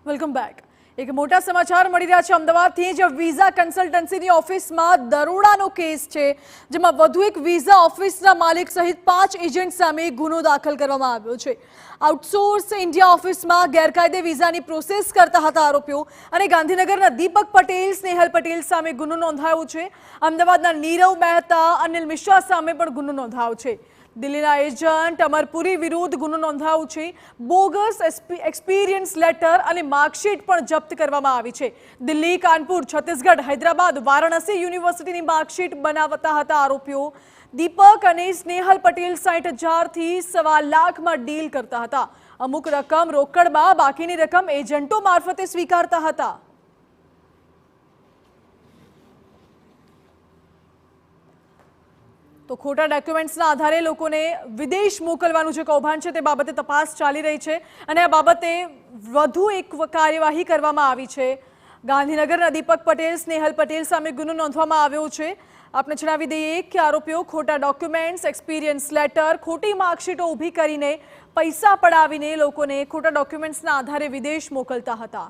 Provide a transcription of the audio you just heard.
Welcome back. એક મોટા સમાચાર મળી રહ્યા છે અમદાવાદથી જ વિઝા કન્સલ્ટન્સીની ઓફિસમાં દરોડાનો કેસ છે, જેમાં વધુ એક વિઝા ઓફિસના માલિક સહિત 5 એજન્ટ સામે ગુનો દાખલ કરવામાં આવ્યો છે। આઉટસોર્સ ઇન્ડિયા ઓફિસમાં ગેરકાયદે વિઝાની પ્રોસેસ કરતા હતા આરોપીઓ અને ગાંધીનગરના દીપક પટેલ, સ્નેહલ પટેલ સામે ગુનો નોંધાયો છે। અમદાવાદના નીરવ મહેતા, અનિલ મિશ્રા સામે પણ ગુનો નોંધાયો છે। દિલ્હીના એજન્ટ અમરપુરી વિરુદ્ધ ગુનો નોંધાયો છે। બોગસ એક્સપિરિયન્સ લેટર અને માર્કશીટ પણ જપ્ત કરવામાં આવી છે। દિલ્હી, કાનપુર, છત્તીસગઢ, હૈદરાબાદ, વારાણસી યુનિવર્સિટીની માર્કશીટ બનાવતા હતા આરોપીઓ। દીપક અને સ્નેહલ પટેલ 60,000 થી 1.25 લાખમાં ડીલ કરતા હતા। અમુક રકમ રોકડમાં, બાકીની રકમ એજન્ટો મારફતે સ્વીકારતા હતા। તો ખોટા ડોક્યુમેન્ટ્સના આધારે લોકોને વિદેશ મોકલવાનું જે કૌભાંડ છે તે બાબતે તપાસ ચાલી રહી છે અને આ બાબતે વધુ એક કાર્યવાહી કરવામાં આવી છે। ગાંધીનગરના દીપક પટેલ, સ્નેહલ પટેલ સામે ગુનો નોંધવામાં આવ્યો છે। આપણે જણાવી દઈએ કે આરોપીઓ ખોટા ડોક્યુમેન્ટ્સ, એક્સપિરિયન્સ લેટર, ખોટી માર્કશીટો ઊભી કરીને પૈસા પડાવીને લોકોને ખોટા ડોક્યુમેન્ટ્સના આધારે વિદેશ મોકલતા હતા।